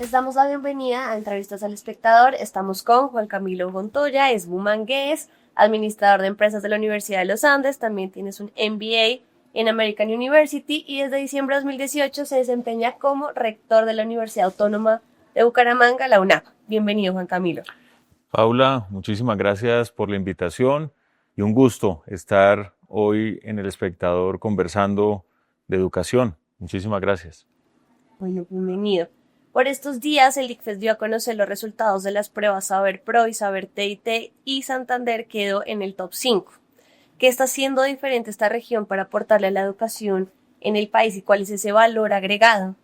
Les damos la bienvenida a Entrevistas al Espectador. Estamos con Juan Camilo Montoya, es bumangués, administrador de empresas de la Universidad de los Andes, también tienes un MBA en American University y desde diciembre de 2018 se desempeña como rector de la Universidad Autónoma de Bucaramanga, la UNAP. Bienvenido, Juan Camilo. Paula, muchísimas gracias por la invitación y un gusto estar hoy en El Espectador conversando de educación. Muchísimas gracias. Bueno, bienvenido. Por estos días, el ICFES dio a conocer los resultados de las pruebas Saber Pro y Saber TIT y Santander quedó en el top 5. ¿Qué está haciendo diferente esta región para aportarle a la educación en el país y cuál es ese valor agregado?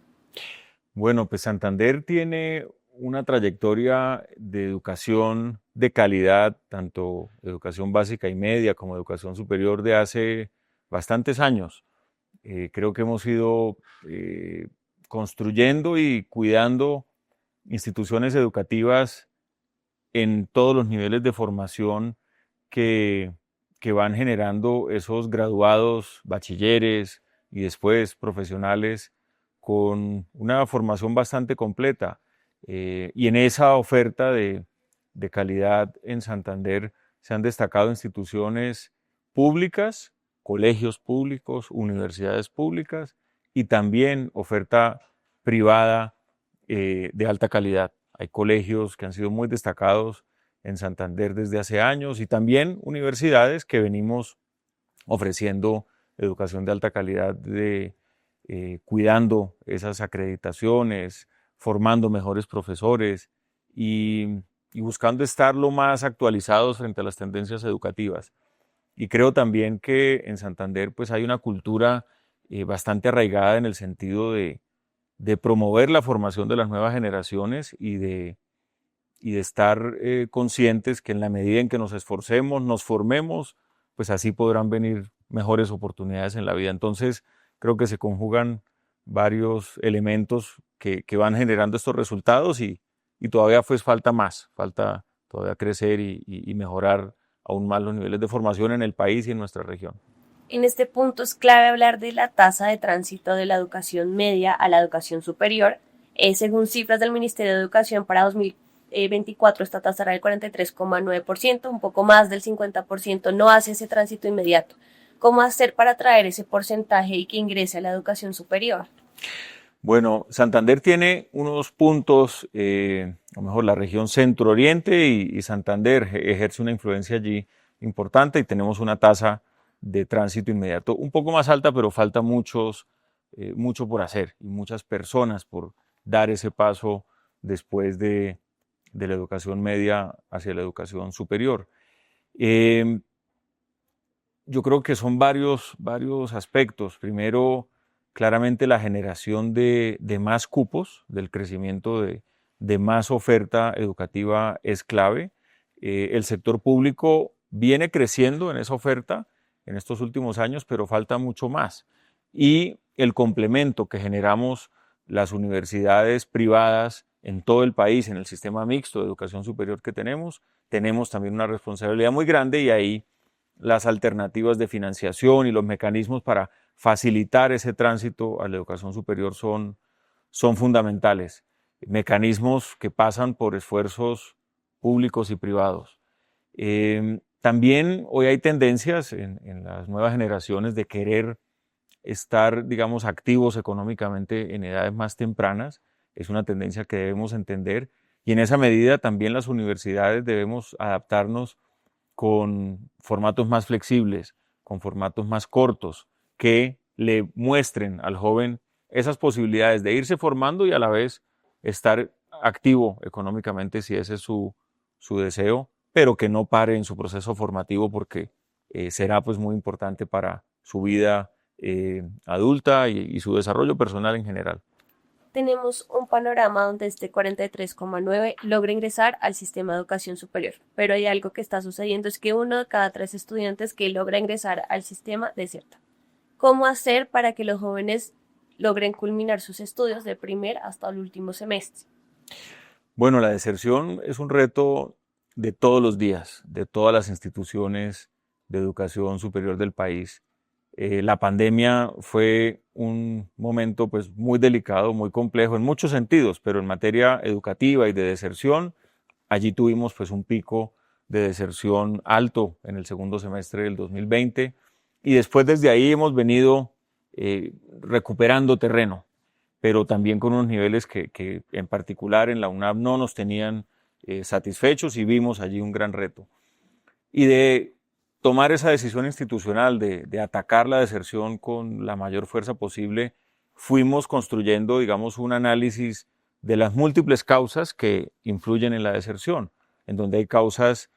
Bueno, pues Santander tiene una trayectoria de educación de calidad, tanto educación básica y media como educación superior de hace bastantes años. Creo que hemos ido construyendo y cuidando instituciones educativas en todos los niveles de formación que, que van generando esos graduados, bachilleres y después profesionales con una formación bastante completa. Y en esa oferta de calidad en Santander se han destacado instituciones públicas, colegios públicos, universidades públicas y también oferta privada de alta calidad. Hay colegios que han sido muy destacados en Santander desde hace años y también universidades que venimos ofreciendo educación de alta calidad, cuidando esas acreditaciones, formando mejores profesores y buscando estar lo más actualizados frente a las tendencias educativas. Y creo también que en Santander pues hay una cultura bastante arraigada en el sentido de promover la formación de las nuevas generaciones y de estar conscientes que en la medida en que nos esforcemos, nos formemos, pues así podrán venir mejores oportunidades en la vida. Entonces, creo que se conjugan varios elementos que van generando estos resultados y todavía pues falta más, falta todavía crecer y mejorar aún más los niveles de formación en el país y en nuestra región. En este punto es clave hablar de la tasa de tránsito de la educación media a la educación superior. Según cifras del Ministerio de Educación para 2024, esta tasa era del 43,9%, un poco más del 50% no hace ese tránsito inmediato. ¿Cómo hacer para atraer ese porcentaje y que ingrese a la educación superior? Bueno, Santander tiene unos puntos, a lo mejor la región centro-oriente y Santander ejerce una influencia allí importante y tenemos una tasa de tránsito inmediato un poco más alta, pero falta mucho por hacer y muchas personas por dar ese paso después de la educación media hacia la educación superior. Eh, yo creo que son varios aspectos. Primero, claramente la generación de más cupos, del crecimiento de más oferta educativa es clave. El sector público viene creciendo en esa oferta en estos últimos años, pero falta mucho más. Y el complemento que generamos las universidades privadas en todo el país, en el sistema mixto de educación superior que tenemos también una responsabilidad muy grande y ahí las alternativas de financiación y los mecanismos para facilitar ese tránsito a la educación superior son fundamentales. Mecanismos que pasan por esfuerzos públicos y privados. También hoy hay tendencias en las nuevas generaciones de querer estar, digamos, activos económicamente en edades más tempranas. Es una tendencia que debemos entender y en esa medida también las universidades debemos adaptarnos con formatos más flexibles, con formatos más cortos, que le muestren al joven esas posibilidades de irse formando y a la vez estar activo económicamente si ese es su deseo, pero que no pare en su proceso formativo porque será pues muy importante para su vida adulta y su desarrollo personal en general. Tenemos un panorama donde este 43,9 logra ingresar al sistema de educación superior, pero hay algo que está sucediendo, es que uno de cada tres estudiantes que logra ingresar al sistema deserta. ¿Cómo hacer para que los jóvenes logren culminar sus estudios de primer hasta el último semestre? Bueno, la deserción es un reto de todos los días, de todas las instituciones de educación superior del país. La pandemia fue un momento pues, muy delicado, muy complejo en muchos sentidos, pero en materia educativa y de deserción, allí tuvimos pues, un pico de deserción alto en el segundo semestre del 2020 y después desde ahí hemos venido recuperando terreno, pero también con unos niveles que en particular en la UNAV no nos tenían satisfechos y vimos allí un gran reto. Y de tomar esa decisión institucional de atacar la deserción con la mayor fuerza posible, fuimos construyendo, digamos, un análisis de las múltiples causas que influyen en la deserción, en donde hay causas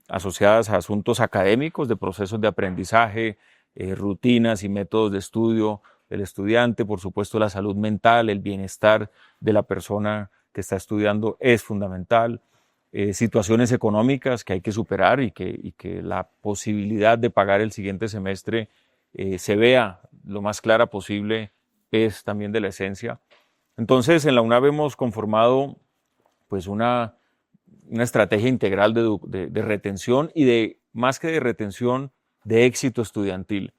asociadas a asuntos académicos, de procesos de aprendizaje, rutinas y métodos de estudio del estudiante, por supuesto la salud mental, el bienestar de la persona que está estudiando es fundamental, situaciones económicas que hay que superar y que la posibilidad de pagar el siguiente semestre se vea lo más clara posible es también de la esencia. Entonces, en la UNAV hemos conformado pues una estrategia integral de retención y más que de retención, de éxito estudiantil.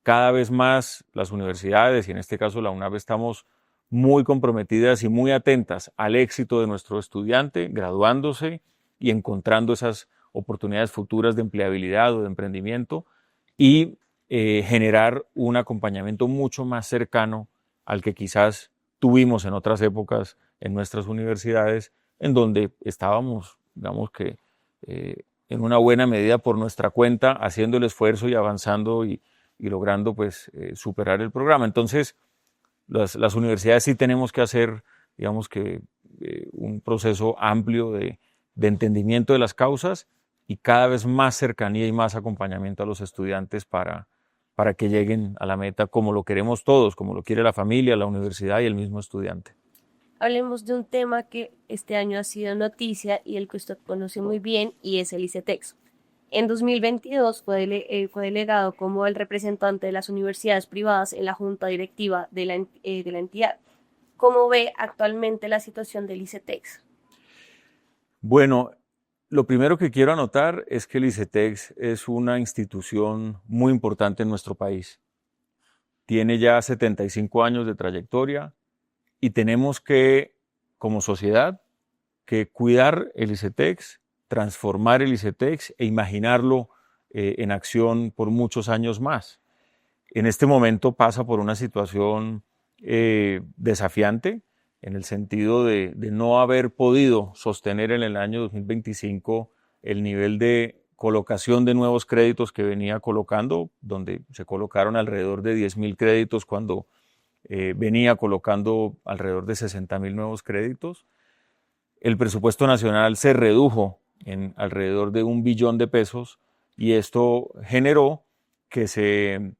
Cada vez más las universidades, y en este caso la UNAV, estamos muy comprometidas y muy atentas al éxito de nuestro estudiante graduándose y encontrando esas oportunidades futuras de empleabilidad o de emprendimiento y generar un acompañamiento mucho más cercano al que quizás tuvimos en otras épocas en nuestras universidades, en donde estábamos, digamos que en una buena medida por nuestra cuenta, haciendo el esfuerzo y avanzando y logrando pues superar el programa. Entonces, las universidades sí tenemos que hacer, digamos que, un proceso amplio de entendimiento de las causas y cada vez más cercanía y más acompañamiento a los estudiantes para que lleguen a la meta como lo queremos todos, como lo quiere la familia, la universidad y el mismo estudiante. Hablemos de un tema que este año ha sido noticia y el que usted conoce muy bien, y es el ICETEX. En 2022 fue delegado como el representante de las universidades privadas en la junta directiva de la entidad. ¿Cómo ve actualmente la situación del ICETEX? Bueno, lo primero que quiero anotar es que el ICETEX es una institución muy importante en nuestro país. Tiene ya 75 años de trayectoria y tenemos que, como sociedad, que cuidar el ICETEX, transformar el ICETEX e imaginarlo en acción por muchos años más. En este momento pasa por una situación desafiante en el sentido de no haber podido sostener en el año 2025 el nivel de colocación de nuevos créditos que venía colocando, donde se colocaron alrededor de 10.000 créditos cuando venía colocando alrededor de 60.000 nuevos créditos. El presupuesto nacional se redujo en alrededor de 1 billón de pesos y esto generó que se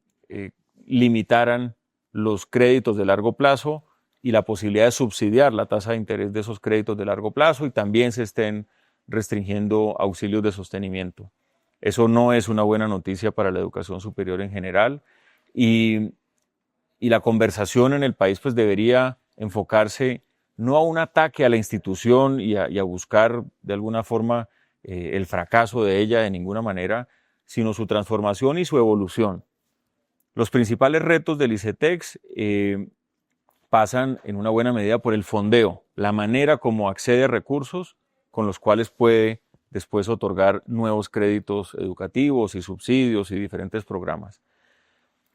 limitaran los créditos de largo plazo y la posibilidad de subsidiar la tasa de interés de esos créditos de largo plazo y también se estén restringiendo auxilios de sostenimiento. Eso no es una buena noticia para la educación superior en general y la conversación en el país pues debería enfocarse no a un ataque a la institución y a buscar de alguna forma el fracaso de ella de ninguna manera, sino su transformación y su evolución. Los principales retos del ICETEX pasan en una buena medida por el fondeo, la manera como accede a recursos con los cuales puede después otorgar nuevos créditos educativos y subsidios y diferentes programas.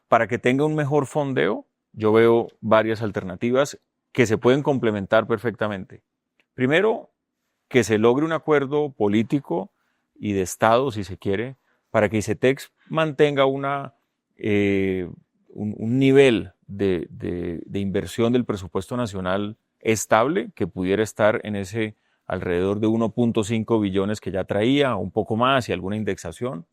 Para que tenga un mejor fondeo, yo veo varias alternativas que se pueden complementar perfectamente. Primero, que se logre un acuerdo político y de Estado, si se quiere, para que ICETEX mantenga un nivel de inversión del presupuesto nacional estable, que pudiera estar en ese alrededor de 1.5 billones que ya traía, un poco más y alguna indexación.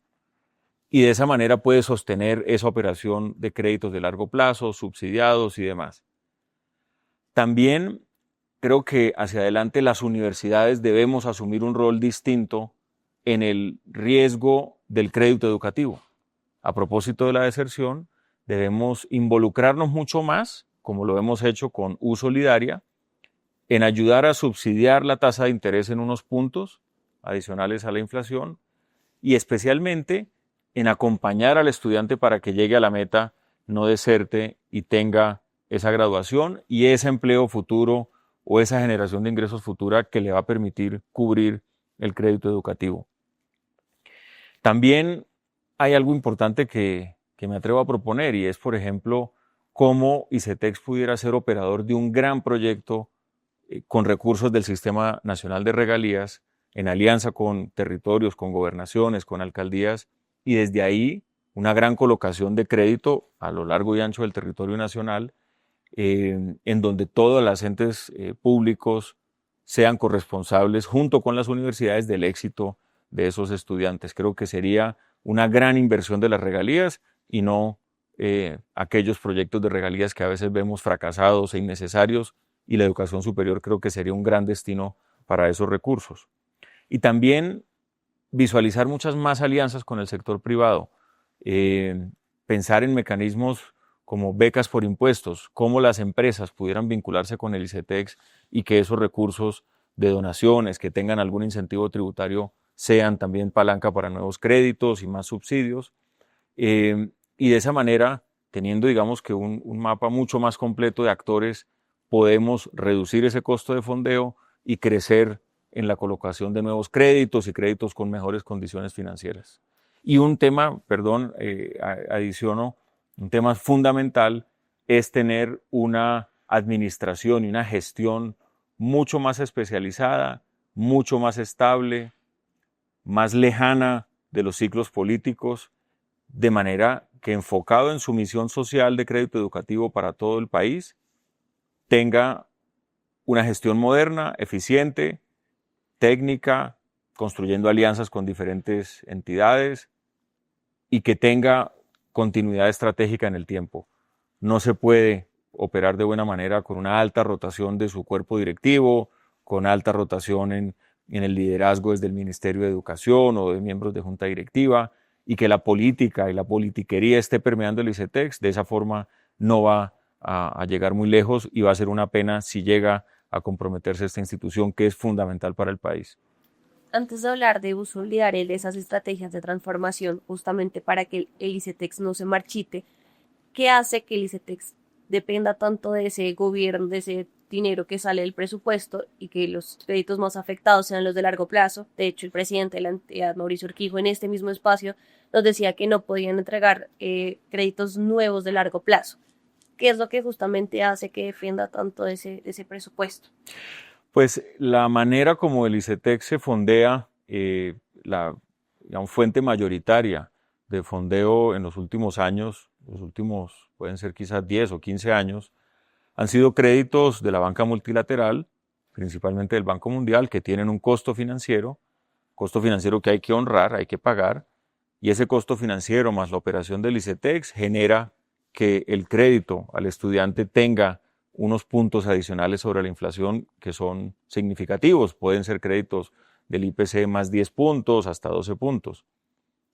Y de esa manera puede sostener esa operación de créditos de largo plazo, subsidiados y demás. También creo que hacia adelante las universidades debemos asumir un rol distinto en el riesgo del crédito educativo. A propósito de la deserción, debemos involucrarnos mucho más, como lo hemos hecho con U Solidaria, en ayudar a subsidiar la tasa de interés en unos puntos adicionales a la inflación y especialmente en acompañar al estudiante para que llegue a la meta, no deserte y tenga esa graduación y ese empleo futuro o esa generación de ingresos futura que le va a permitir cubrir el crédito educativo. También hay algo importante que me atrevo a proponer y es, por ejemplo, cómo ICETEX pudiera ser operador de un gran proyecto con recursos del Sistema Nacional de Regalías, en alianza con territorios, con gobernaciones, con alcaldías, y desde ahí una gran colocación de crédito a lo largo y ancho del territorio nacional, en donde todos los entes públicos sean corresponsables junto con las universidades del éxito de esos estudiantes. Creo que sería una gran inversión de las regalías y no aquellos proyectos de regalías que a veces vemos fracasados e innecesarios, y la educación superior creo que sería un gran destino para esos recursos. Y también visualizar muchas más alianzas con el sector privado, pensar en mecanismos como becas por impuestos, cómo las empresas pudieran vincularse con el ICETEX y que esos recursos de donaciones que tengan algún incentivo tributario sean también palanca para nuevos créditos y más subsidios. Y de esa manera, teniendo digamos que un mapa mucho más completo de actores, podemos reducir ese costo de fondeo y crecer en la colocación de nuevos créditos y créditos con mejores condiciones financieras. Y un tema, perdón, adiciono, un tema fundamental es tener una administración y una gestión mucho más especializada, mucho más estable, más lejana de los ciclos políticos, de manera que enfocado en su misión social de crédito educativo para todo el país, tenga una gestión moderna, eficiente, técnica, construyendo alianzas con diferentes entidades y que tenga continuidad estratégica en el tiempo. No se puede operar de buena manera con una alta rotación de su cuerpo directivo, con alta rotación en el liderazgo desde el Ministerio de Educación o de miembros de junta directiva, y que la política y la politiquería esté permeando el ICETEX. De esa forma no va a llegar muy lejos y va a ser una pena si llega a comprometerse esta institución que es fundamental para el país. Antes de hablar de uso solidario de esas estrategias de transformación, justamente para que el ICETEX no se marchite, ¿qué hace que el ICETEX dependa tanto de ese gobierno, de ese dinero que sale del presupuesto y que los créditos más afectados sean los de largo plazo? De hecho, el presidente de la entidad, Mauricio Urquijo, en este mismo espacio nos decía que no podían entregar créditos nuevos de largo plazo. ¿Qué es lo que justamente hace que defienda tanto de ese presupuesto? Pues la manera como el ICETEX se fondea, la fuente mayoritaria de fondeo en los últimos años, los últimos pueden ser quizás 10 o 15 años, han sido créditos de la banca multilateral, principalmente del Banco Mundial, que tienen un costo financiero que hay que honrar, hay que pagar, y ese costo financiero más la operación del ICETEX genera que el crédito al estudiante tenga unos puntos adicionales sobre la inflación que son significativos. Pueden ser créditos del IPC más 10 puntos hasta 12 puntos.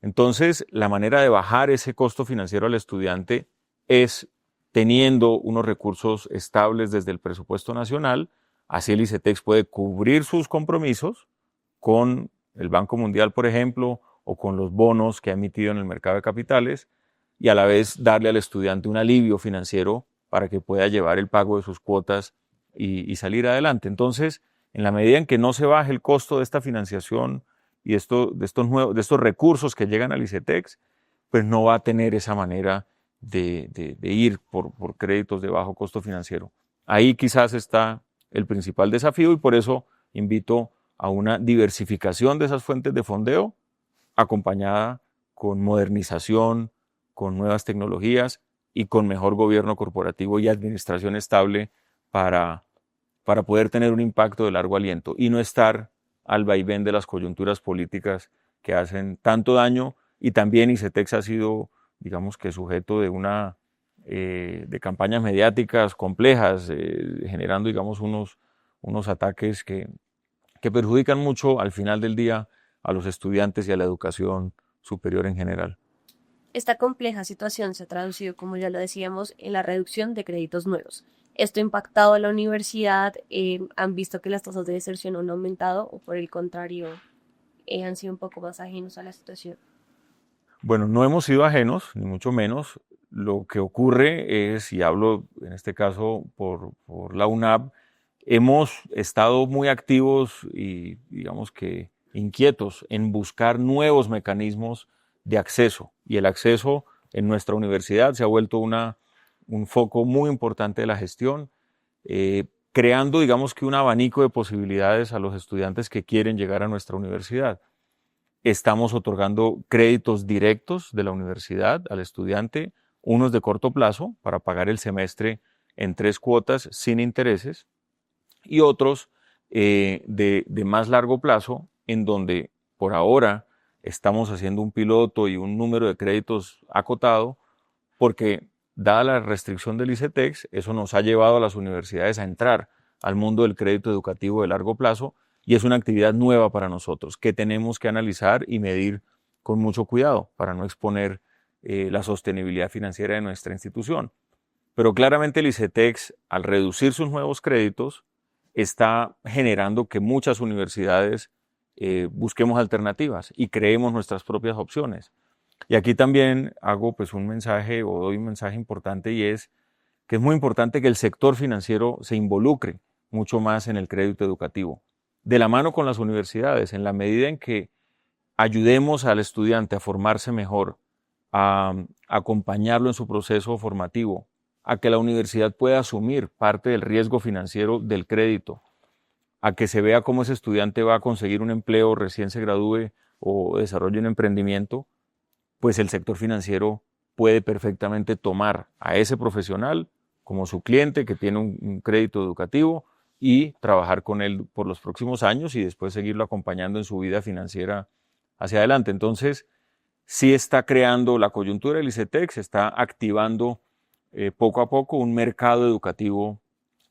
Entonces, la manera de bajar ese costo financiero al estudiante es teniendo unos recursos estables desde el presupuesto nacional. Así el ICETEX puede cubrir sus compromisos con el Banco Mundial, por ejemplo, o con los bonos que ha emitido en el mercado de capitales, y a la vez darle al estudiante un alivio financiero para que pueda llevar el pago de sus cuotas y salir adelante. Entonces, en la medida en que no se baje el costo de esta financiación y de estos recursos que llegan al ICETEX, pues no va a tener esa manera de ir por créditos de bajo costo financiero. Ahí quizás está el principal desafío y por eso invito a una diversificación de esas fuentes de fondeo acompañada con modernización, con nuevas tecnologías y con mejor gobierno corporativo y administración estable para poder tener un impacto de largo aliento y no estar al vaivén de las coyunturas políticas que hacen tanto daño. Y también ICETEX ha sido, digamos que sujeto de campañas mediáticas complejas, generando, digamos, unos ataques que perjudican mucho al final del día a los estudiantes y a la educación superior en general. Esta compleja situación se ha traducido, como ya lo decíamos, en la reducción de créditos nuevos. ¿Esto ha impactado a la universidad? ¿Han visto que las tasas de deserción han aumentado o por el contrario han sido un poco más ajenos a la situación? Bueno, no hemos sido ajenos, ni mucho menos. Lo que ocurre es, y hablo en este caso por la UNAV, hemos estado muy activos y digamos que inquietos en buscar nuevos mecanismos de acceso. Y el acceso en nuestra universidad se ha vuelto un foco muy importante de la gestión, creando, digamos que un abanico de posibilidades a los estudiantes que quieren llegar a nuestra universidad. Estamos otorgando créditos directos de la universidad al estudiante, unos de corto plazo para pagar el semestre en 3 cuotas sin intereses y otros de más largo plazo en donde por ahora estamos haciendo un piloto y un número de créditos acotado porque dada la restricción del ICETEX, eso nos ha llevado a las universidades a entrar al mundo del crédito educativo de largo plazo y es una actividad nueva para nosotros que tenemos que analizar y medir con mucho cuidado para no exponer la sostenibilidad financiera de nuestra institución. Pero claramente el ICETEX, al reducir sus nuevos créditos, está generando que muchas universidades busquemos alternativas y creemos nuestras propias opciones. Y aquí también hago pues un mensaje o doy un mensaje importante y es que es muy importante que el sector financiero se involucre mucho más en el crédito educativo, de la mano con las universidades, en la medida en que ayudemos al estudiante a formarse mejor, a acompañarlo en su proceso formativo, a que la universidad pueda asumir parte del riesgo financiero del crédito, a que se vea cómo ese estudiante va a conseguir un empleo recién se gradúe o desarrolle un emprendimiento, pues el sector financiero puede perfectamente tomar a ese profesional como su cliente que tiene un crédito educativo y trabajar con él por los próximos años y después seguirlo acompañando en su vida financiera hacia adelante. Entonces, sí está creando la coyuntura del ICETEX, está activando poco a poco un mercado educativo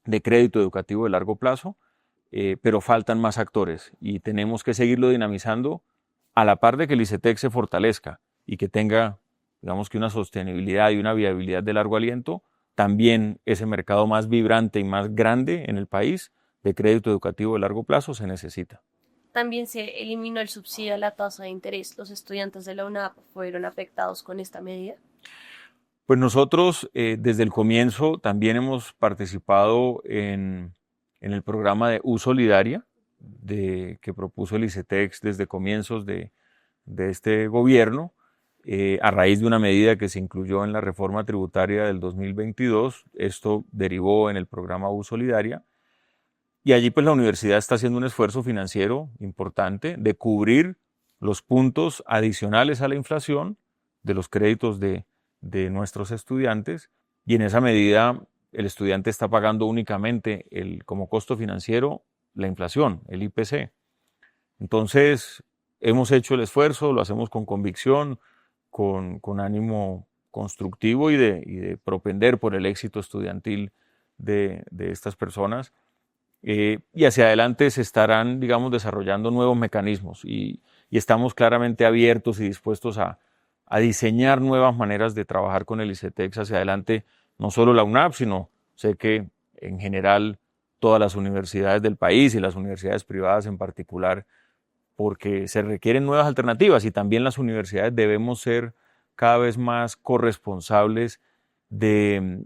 de crédito educativo de largo plazo, pero faltan más actores y tenemos que seguirlo dinamizando a la par de que el ICETEX se fortalezca y que tenga, digamos que una sostenibilidad y una viabilidad de largo aliento, también ese mercado más vibrante y más grande en el país de crédito educativo de largo plazo se necesita. También se eliminó el subsidio a la tasa de interés. ¿Los estudiantes de la UNAP fueron afectados con esta medida? Pues nosotros desde el comienzo también hemos participado en el programa de U Solidaria que propuso el ICETEX desde comienzos de este gobierno, a raíz de una medida que se incluyó en la reforma tributaria del 2022. Esto derivó en el programa U Solidaria. Y allí pues la universidad está haciendo un esfuerzo financiero importante de cubrir los puntos adicionales a la inflación de los créditos de nuestros estudiantes. Y en esa medida el estudiante está pagando únicamente como costo financiero la inflación, el IPC. Entonces, hemos hecho el esfuerzo, lo hacemos con convicción, con ánimo constructivo y de propender por el éxito estudiantil de estas personas. Y hacia adelante se estarán, digamos, desarrollando nuevos mecanismos y estamos claramente abiertos y dispuestos a diseñar nuevas maneras de trabajar con el ICETEX hacia adelante, no solo la UNAP, sino sé que en general todas las universidades del país y las universidades privadas en particular, porque se requieren nuevas alternativas y también las universidades debemos ser cada vez más corresponsables de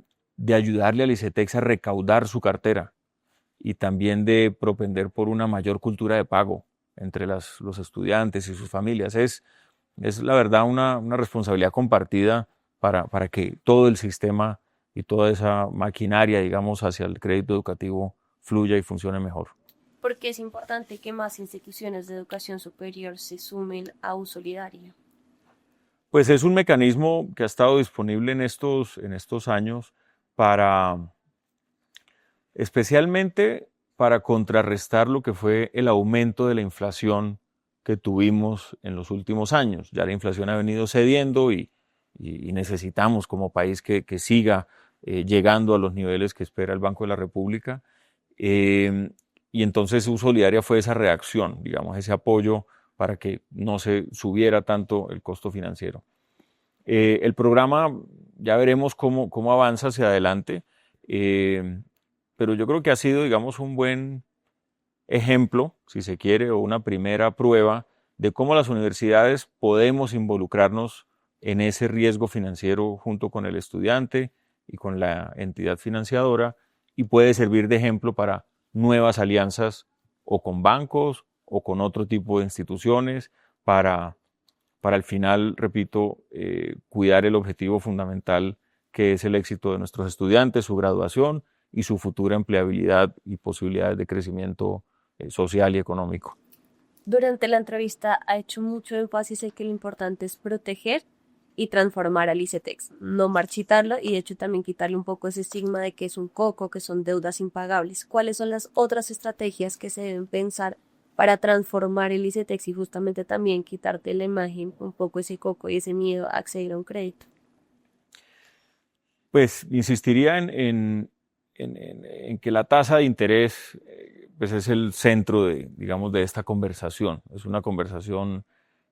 ayudarle al ICETEX a recaudar su cartera y también de propender por una mayor cultura de pago entre los estudiantes y sus familias. Es la verdad una responsabilidad compartida para que todo el sistema y toda esa maquinaria, digamos, hacia el crédito educativo fluya y funcione mejor. Porque es importante que más instituciones de educación superior se sumen a U Solidaria. Pues es un mecanismo que ha estado disponible en estos años para, especialmente para contrarrestar lo que fue el aumento de la inflación que tuvimos en los últimos años. Ya la inflación ha venido cediendo y necesitamos como país que siga llegando a los niveles que espera el Banco de la República. Y entonces U Solidaria fue esa reacción, digamos, ese apoyo para que no se subiera tanto el costo financiero. El programa, ya veremos cómo avanza hacia adelante, pero yo creo que ha sido, digamos, un buen ejemplo, si se quiere, o una primera prueba de cómo las universidades podemos involucrarnos en ese riesgo financiero junto con el estudiante y con la entidad financiadora, y puede servir de ejemplo para nuevas alianzas o con bancos o con otro tipo de instituciones para al final, repito, cuidar el objetivo fundamental que es el éxito de nuestros estudiantes, su graduación y su futura empleabilidad y posibilidades de crecimiento social y económico. Durante la entrevista ha hecho mucho énfasis en que lo importante es proteger y transformar al ICETEX, no marchitarlo y de hecho también quitarle un poco ese estigma de que es un coco, que son deudas impagables. ¿Cuáles son las otras estrategias que se deben pensar para transformar el ICETEX y justamente también quitarte de la imagen un poco ese coco y ese miedo a acceder a un crédito? Pues insistiría en que la tasa de interés pues es el centro de, digamos, de esta conversación. Es una conversación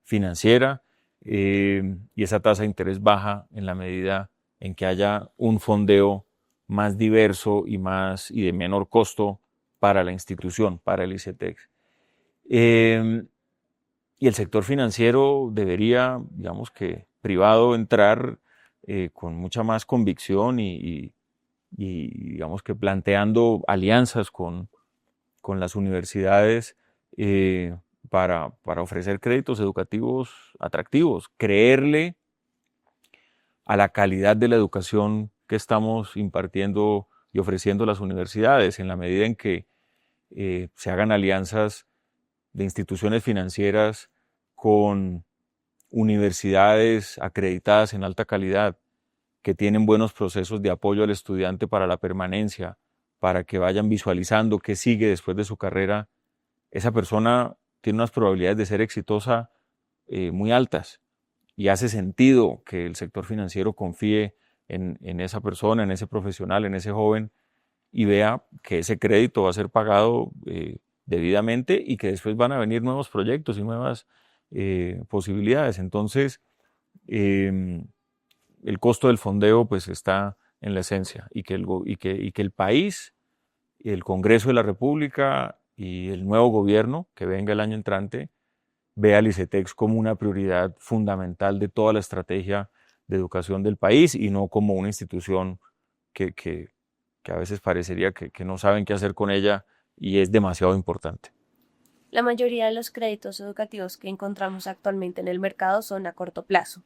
financiera y esa tasa de interés baja en la medida en que haya un fondeo más diverso y de menor costo para la institución, para el ICETEX. Y el sector financiero debería, digamos que privado, entrar con mucha más convicción y digamos que planteando alianzas con las universidades para ofrecer créditos educativos atractivos, creerle a la calidad de la educación que estamos impartiendo y ofreciendo las universidades, en la medida en que se hagan alianzas de instituciones financieras con universidades acreditadas en alta calidad, que tienen buenos procesos de apoyo al estudiante para la permanencia, para que vayan visualizando qué sigue después de su carrera. Esa persona tiene unas probabilidades de ser exitosa muy altas y hace sentido que el sector financiero confíe en esa persona, en ese profesional, en ese joven y vea que ese crédito va a ser pagado debidamente y que después van a venir nuevos proyectos y nuevas posibilidades. Entonces, el costo del fondeo pues está en la esencia y que el país, el Congreso de la República y el nuevo gobierno que venga el año entrante vea al ICETEX como una prioridad fundamental de toda la estrategia de educación del país y no como una institución que a veces parecería que no saben qué hacer con ella y es demasiado importante. La mayoría de los créditos educativos que encontramos actualmente en el mercado son a corto plazo.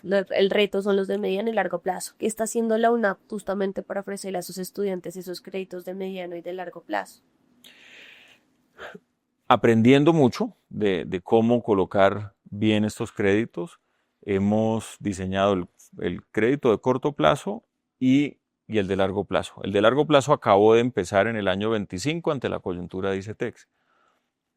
El reto son los de mediano y largo plazo. ¿Qué está haciendo la UNAP justamente para ofrecerle a sus estudiantes esos créditos de mediano y de largo plazo? Aprendiendo mucho de cómo colocar bien estos créditos, hemos diseñado el crédito de corto plazo y el de largo plazo. El de largo plazo acabó de empezar en el año 25 ante la coyuntura de ICETEX.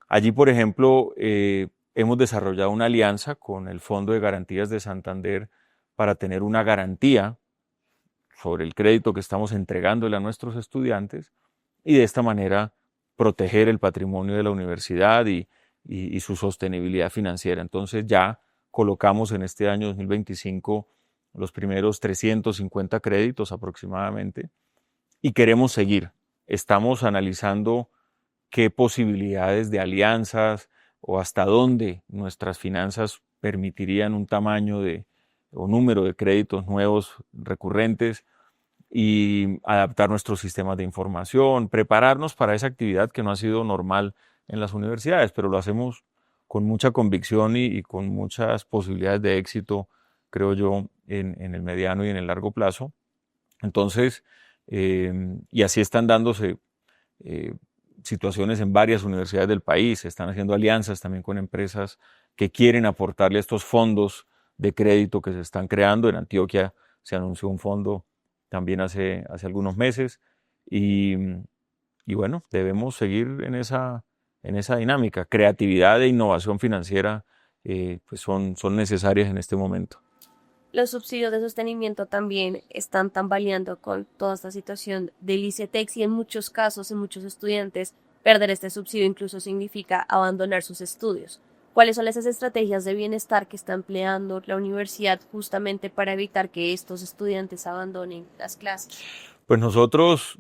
Allí, por ejemplo, hemos desarrollado una alianza con el Fondo de Garantías de Santander para tener una garantía sobre el crédito que estamos entregándole a nuestros estudiantes y de esta manera proteger el patrimonio de la universidad y su sostenibilidad financiera. Entonces ya colocamos en este año 2025 los primeros 350 créditos aproximadamente y queremos seguir. Estamos analizando qué posibilidades de alianzas o hasta dónde nuestras finanzas permitirían un tamaño o número de créditos nuevos recurrentes y adaptar nuestros sistemas de información, prepararnos para esa actividad que no ha sido normal en las universidades, pero lo hacemos con mucha convicción y con muchas posibilidades de éxito, creo yo, en el mediano y en el largo plazo. Entonces, y así están dándose situaciones en varias universidades del país, se están haciendo alianzas también con empresas que quieren aportarle estos fondos de crédito que se están creando. En Antioquia se anunció un fondo también hace algunos meses y bueno, debemos seguir en esa dinámica. Creatividad e innovación financiera pues son necesarias en este momento. Los subsidios de sostenimiento también están tambaleando con toda esta situación del ICETEX y en muchos casos, en muchos estudiantes, perder este subsidio incluso significa abandonar sus estudios. ¿Cuáles son esas estrategias de bienestar que está empleando la universidad justamente para evitar que estos estudiantes abandonen las clases? Pues nosotros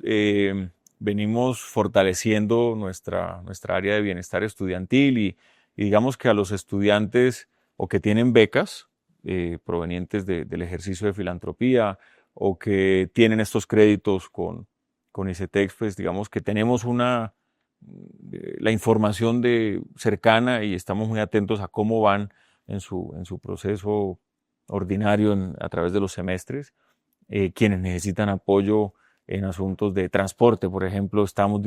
venimos fortaleciendo nuestra área de bienestar estudiantil y digamos que a los estudiantes o que tienen becas provenientes del ejercicio de filantropía o que tienen estos créditos con ICETEX, pues digamos que tenemos la información cercana y estamos muy atentos a cómo van en su proceso ordinario a través de los semestres. Quienes necesitan apoyo en asuntos de transporte, por ejemplo, estamos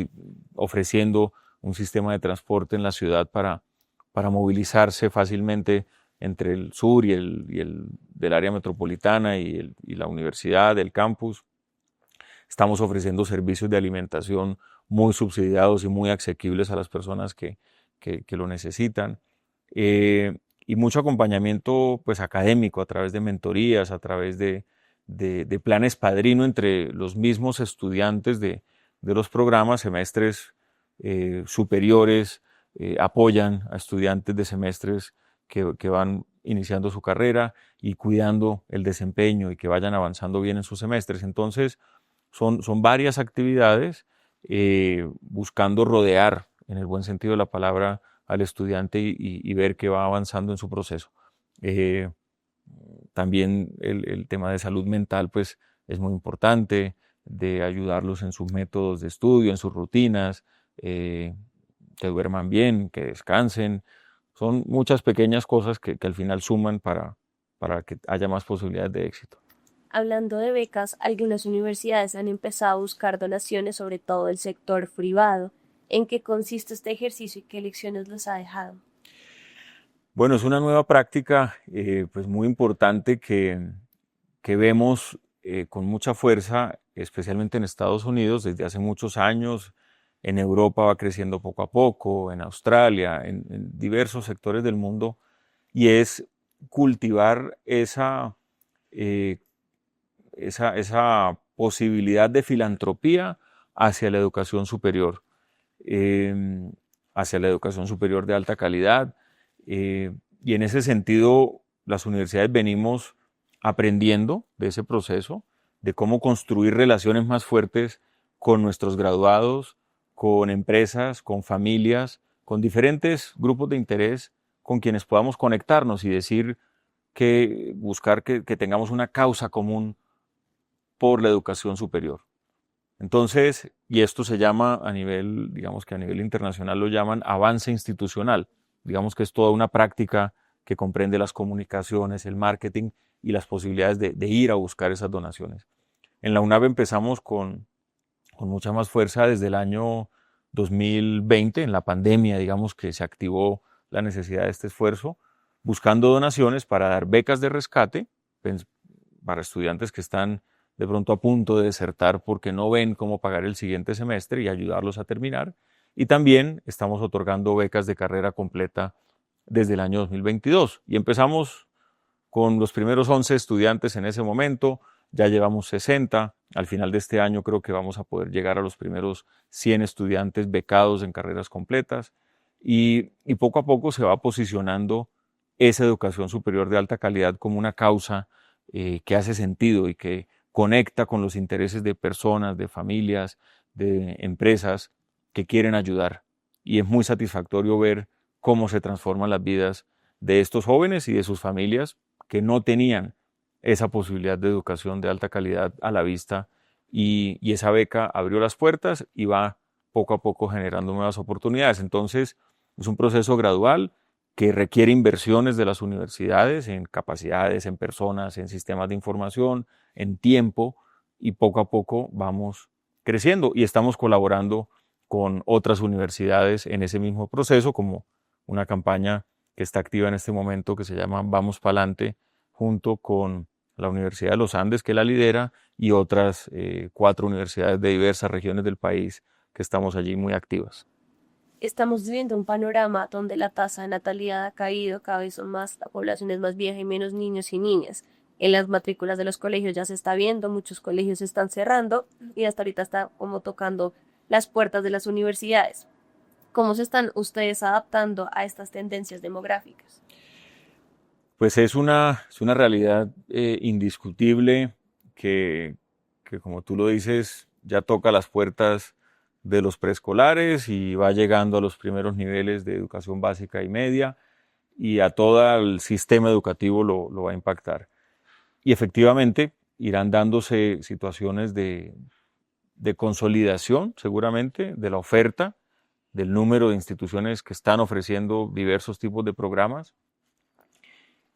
ofreciendo un sistema de transporte en la ciudad para movilizarse fácilmente entre el sur y el del área metropolitana y la universidad, el campus. Estamos ofreciendo servicios de alimentación muy subsidiados y muy asequibles a las personas que lo necesitan. Y mucho acompañamiento pues, académico a través de mentorías, a través de planes padrino entre los mismos estudiantes de los programas. Semestres superiores apoyan a estudiantes de semestres que van iniciando su carrera y cuidando el desempeño y que vayan avanzando bien en sus semestres. Entonces, son varias actividades buscando rodear, en el buen sentido de la palabra, al estudiante y ver que va avanzando en su proceso. También el tema de salud mental pues, es muy importante, de ayudarlos en sus métodos de estudio, en sus rutinas, que duerman bien, que descansen. Son muchas pequeñas cosas que al final suman para que haya más posibilidades de éxito. Hablando de becas, algunas universidades han empezado a buscar donaciones, sobre todo del sector privado. ¿En qué consiste este ejercicio y qué lecciones les ha dejado? Bueno, es una nueva práctica pues muy importante que vemos con mucha fuerza, especialmente en Estados Unidos, desde hace muchos años. En Europa va creciendo poco a poco, en Australia, en diversos sectores del mundo, y es cultivar esa posibilidad de filantropía hacia la educación superior, hacia la educación superior de alta calidad. Y en ese sentido, las universidades venimos aprendiendo de ese proceso, de cómo construir relaciones más fuertes con nuestros graduados, con empresas, con familias, con diferentes grupos de interés con quienes podamos conectarnos y buscar que tengamos una causa común por la educación superior. Entonces, y esto se llama digamos que a nivel internacional lo llaman avance institucional. Digamos que es toda una práctica que comprende las comunicaciones, el marketing y las posibilidades de ir a buscar esas donaciones. En la UNAV empezamos con mucha más fuerza desde el año 2020, en la pandemia, digamos que se activó la necesidad de este esfuerzo, buscando donaciones para dar becas de rescate para estudiantes que están de pronto a punto de desertar porque no ven cómo pagar el siguiente semestre y ayudarlos a terminar. Y también estamos otorgando becas de carrera completa desde el año 2022. Y empezamos con los primeros 11 estudiantes en ese momento, ya llevamos 60. Al final de este año creo que vamos a poder llegar a los primeros 100 estudiantes becados en carreras completas. Y poco a poco se va posicionando esa educación superior de alta calidad como una causa que hace sentido y que conecta con los intereses de personas, de familias, de empresas que quieren ayudar. Y es muy satisfactorio ver cómo se transforman las vidas de estos jóvenes y de sus familias que no tenían esa posibilidad de educación de alta calidad a la vista, y esa beca abrió las puertas y va poco a poco generando nuevas oportunidades. Entonces, es un proceso gradual que requiere inversiones de las universidades en capacidades, en personas, en sistemas de información, en tiempo, y poco a poco vamos creciendo y estamos colaborando con otras universidades en ese mismo proceso, como una campaña que está activa en este momento que se llama Vamos Pa'lante, junto con la Universidad de los Andes, que la lidera, y otras 4 universidades de diversas regiones del país que estamos allí muy activas. Estamos viviendo un panorama donde la tasa de natalidad ha caído, cada vez son más, la población es más vieja y menos niños y niñas. En las matrículas de los colegios ya se está viendo, muchos colegios se están cerrando y hasta ahorita está como tocando las puertas de las universidades. ¿Cómo se están ustedes adaptando a estas tendencias demográficas? Pues es una realidad indiscutible que, como tú lo dices, ya toca las puertas de los preescolares y va llegando a los primeros niveles de educación básica y media. y a todo el sistema educativo lo va a impactar. Y efectivamente irán dándose situaciones de consolidación, seguramente, de la oferta, del número de instituciones que están ofreciendo diversos tipos de programas.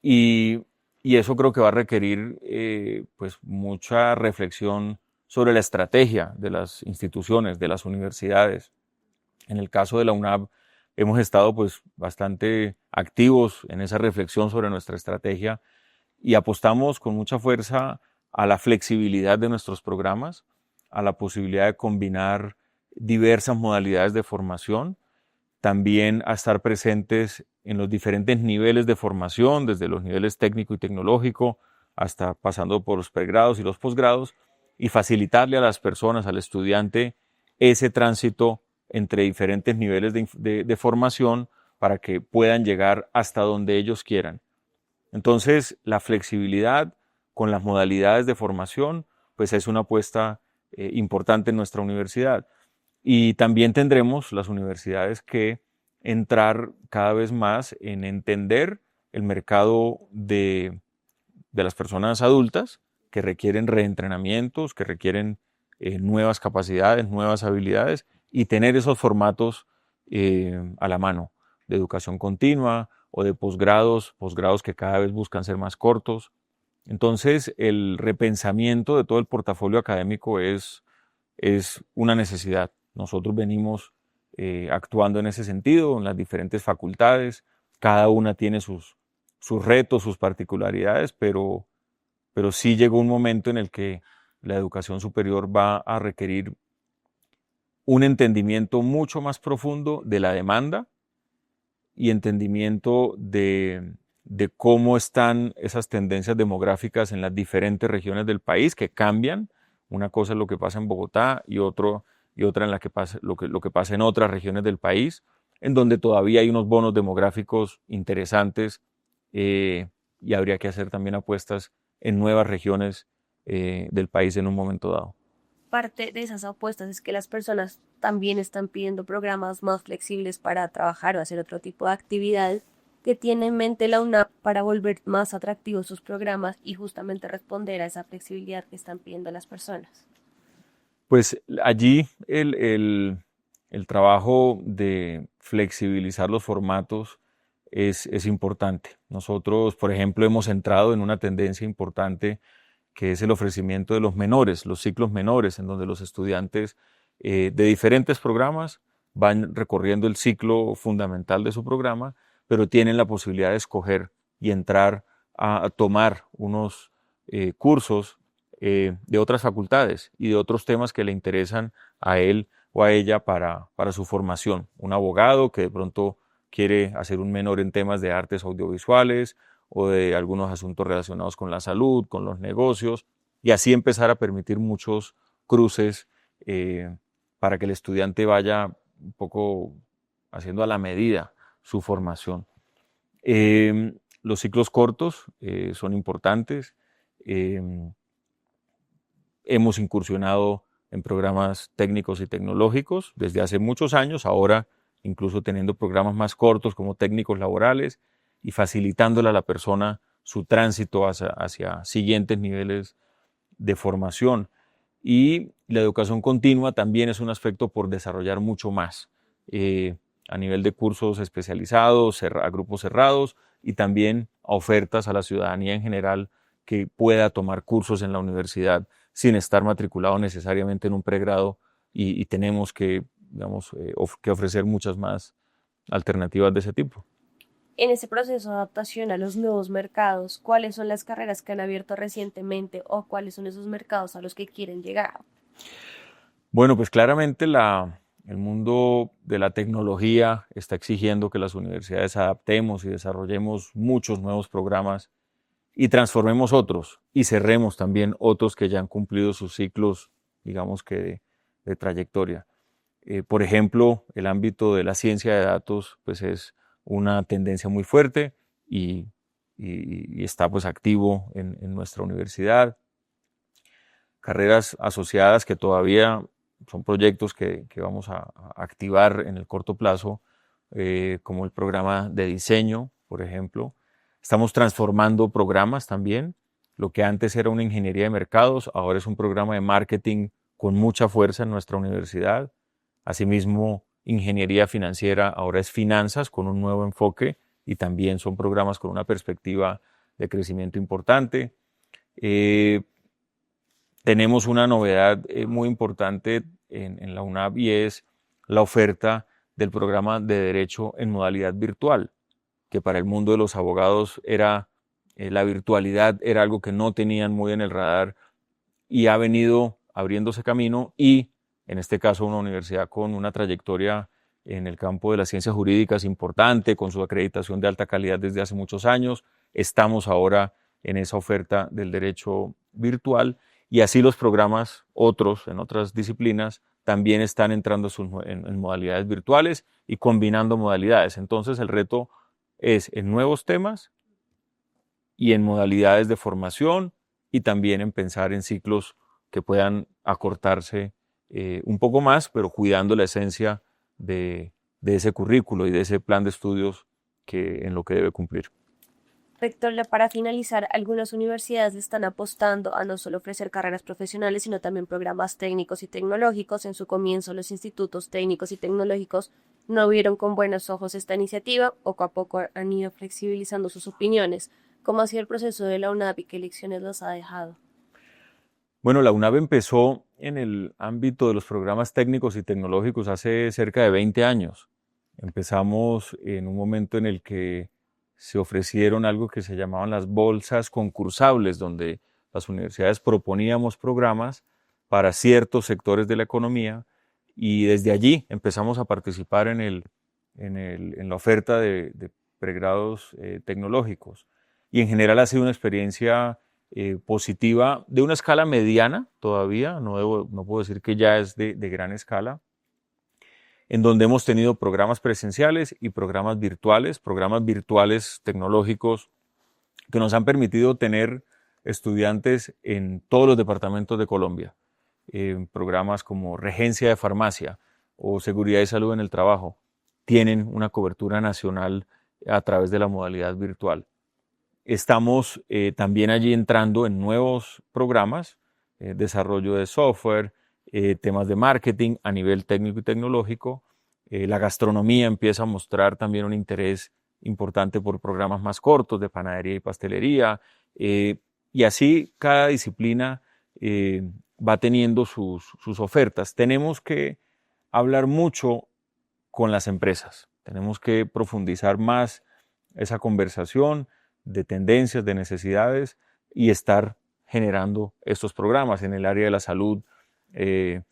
Y eso creo que va a requerir pues mucha reflexión sobre la estrategia de las instituciones, de las universidades. En el caso de la UNAV hemos estado pues bastante activos en esa reflexión sobre nuestra estrategia y apostamos con mucha fuerza a la flexibilidad de nuestros programas, a la posibilidad de combinar diversas modalidades de formación, también a estar presentes en los diferentes niveles de formación, desde los niveles técnico y tecnológico, hasta pasando por los pregrados y los posgrados, y facilitarle a las personas, al estudiante, ese tránsito entre diferentes niveles de formación para que puedan llegar hasta donde ellos quieran. Entonces, la flexibilidad con las modalidades de formación, pues es una apuesta importante en nuestra universidad. Y también tendremos las universidades que entrar cada vez más en entender el mercado de las personas adultas que requieren reentrenamientos, que requieren nuevas capacidades, nuevas habilidades y tener esos formatos a la mano de educación continua o de posgrados que cada vez buscan ser más cortos. Entonces, el repensamiento de todo el portafolio académico es una necesidad. Nosotros venimos actuando en ese sentido, en las diferentes facultades. Cada una tiene sus retos, sus particularidades, pero sí llegó un momento en el que la educación superior va a requerir un entendimiento mucho más profundo de la demanda y entendimiento de cómo están esas tendencias demográficas en las diferentes regiones del país que cambian. Una cosa es lo que pasa en Bogotá y otra en la que pasa, lo que pasa en otras regiones del país, en donde todavía hay unos bonos demográficos interesantes y habría que hacer también apuestas en nuevas regiones del país en un momento dado. Parte de esas apuestas es que las personas también están pidiendo programas más flexibles para trabajar o hacer otro tipo de actividades que tiene en mente la UNAV para volver más atractivos sus programas y justamente responder a esa flexibilidad que están pidiendo las personas. Pues allí el trabajo de flexibilizar los formatos es importante. Nosotros, por ejemplo, hemos entrado en una tendencia importante que es el ofrecimiento de los menores, los ciclos menores, en donde los estudiantes de diferentes programas van recorriendo el ciclo fundamental de su programa, pero tienen la posibilidad de escoger y entrar a tomar unos cursos de otras facultades y de otros temas que le interesan a él o a ella para su formación. Un abogado que de pronto quiere hacer un menor en temas de artes audiovisuales o de algunos asuntos relacionados con la salud, con los negocios, y así empezar a permitir muchos cruces para que el estudiante vaya un poco haciendo a la medida su formación. Los ciclos cortos son importantes. Hemos incursionado en programas técnicos y tecnológicos desde hace muchos años, ahora incluso teniendo programas más cortos como técnicos laborales y facilitándole a la persona su tránsito hacia siguientes niveles de formación. Y la educación continua también es un aspecto por desarrollar mucho más a nivel de cursos especializados, a grupos cerrados y también a ofertas a la ciudadanía en general que pueda tomar cursos en la universidad sin estar matriculado necesariamente en un pregrado y tenemos que, digamos, que ofrecer muchas más alternativas de ese tipo. En ese proceso de adaptación a los nuevos mercados, ¿cuáles son las carreras que han abierto recientemente o cuáles son esos mercados a los que quieren llegar? Bueno, pues claramente el mundo de la tecnología está exigiendo que las universidades adaptemos y desarrollemos muchos nuevos programas y transformemos otros y cerremos también otros que ya han cumplido sus ciclos, digamos que de trayectoria. Por ejemplo, el ámbito de la ciencia de datos pues es una tendencia muy fuerte y está pues activo en nuestra universidad. Carreras asociadas que todavía son proyectos que vamos a activar en el corto plazo, como el programa de diseño, por ejemplo. Estamos transformando programas también. Lo que antes era una ingeniería de mercados, ahora es un programa de marketing con mucha fuerza en nuestra universidad. Asimismo, ingeniería financiera ahora es finanzas con un nuevo enfoque y también son programas con una perspectiva de crecimiento importante. Tenemos una novedad muy importante en la UNAV y es la oferta del programa de Derecho en modalidad virtual, que para el mundo de los abogados la virtualidad era algo que no tenían muy en el radar y ha venido abriéndose camino y, en este caso, una universidad con una trayectoria en el campo de las ciencias jurídicas importante, con su acreditación de alta calidad desde hace muchos años. Estamos ahora en esa oferta del derecho virtual y así los programas otros en otras disciplinas también están entrando en modalidades virtuales y combinando modalidades. Entonces el reto es en nuevos temas y en modalidades de formación y también en pensar en ciclos que puedan acortarse un poco más, pero cuidando la esencia de ese currículo y de ese plan de estudios en lo que debe cumplir. Rector, para finalizar, algunas universidades están apostando a no solo ofrecer carreras profesionales, sino también programas técnicos y tecnológicos. En su comienzo, los institutos técnicos y tecnológicos no vieron con buenos ojos esta iniciativa. Poco a poco han ido flexibilizando sus opiniones. ¿Cómo ha sido el proceso de la UNAV y qué lecciones los ha dejado? Bueno, la UNAV empezó en el ámbito de los programas técnicos y tecnológicos hace cerca de 20 años. Empezamos en un momento en el que se ofrecieron algo que se llamaban las bolsas concursables, donde las universidades proponíamos programas para ciertos sectores de la economía y desde allí empezamos a participar en la oferta de pregrados tecnológicos. Y en general ha sido una experiencia positiva de una escala mediana todavía, no puedo decir que ya es de gran escala, en donde hemos tenido programas presenciales y programas virtuales tecnológicos que nos han permitido tener estudiantes en todos los departamentos de Colombia, programas como regencia de farmacia o seguridad y salud en el trabajo, tienen una cobertura nacional a través de la modalidad virtual. Estamos también allí entrando en nuevos programas, desarrollo de software, temas de marketing a nivel técnico y tecnológico. La gastronomía empieza a mostrar también un interés importante por programas más cortos de panadería y pastelería. Y así cada disciplina va teniendo sus ofertas. Tenemos que hablar mucho con las empresas. Tenemos que profundizar más esa conversación de tendencias, de necesidades y estar generando estos programas. En el área de la salud, el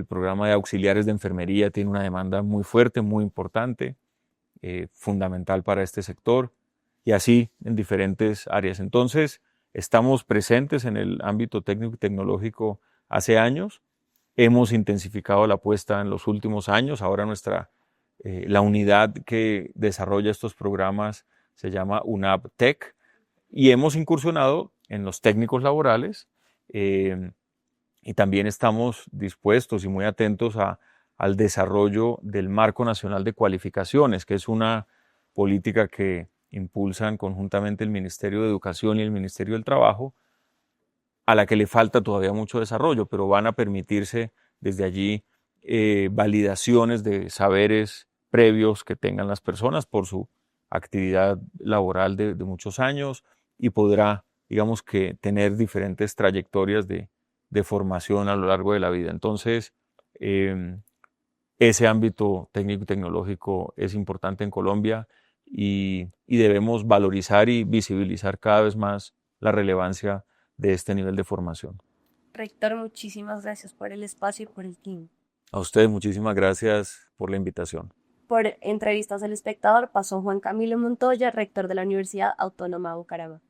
programa de auxiliares de enfermería tiene una demanda muy fuerte, muy importante, fundamental para este sector y así en diferentes áreas. Entonces, estamos presentes en el ámbito técnico y tecnológico hace años. Hemos intensificado la apuesta en los últimos años. Ahora la unidad que desarrolla estos programas se llama UNAV Tech y hemos incursionado en los técnicos laborales y también estamos dispuestos y muy atentos al desarrollo del Marco Nacional de Cualificaciones, que es una política que impulsan conjuntamente el Ministerio de Educación y el Ministerio del Trabajo, a la que le falta todavía mucho desarrollo, pero van a permitirse desde allí validaciones de saberes previos que tengan las personas por su actividad laboral de muchos años y podrá, digamos que, tener diferentes trayectorias de formación a lo largo de la vida. Entonces, ese ámbito técnico y tecnológico es importante en Colombia y debemos valorizar y visibilizar cada vez más la relevancia de este nivel de formación. Rector, muchísimas gracias por el espacio y por el tiempo. A ustedes muchísimas gracias por la invitación. Por Entrevistas del Espectador pasó Juan Camilo Montoya, rector de la Universidad Autónoma de Bucaramanga.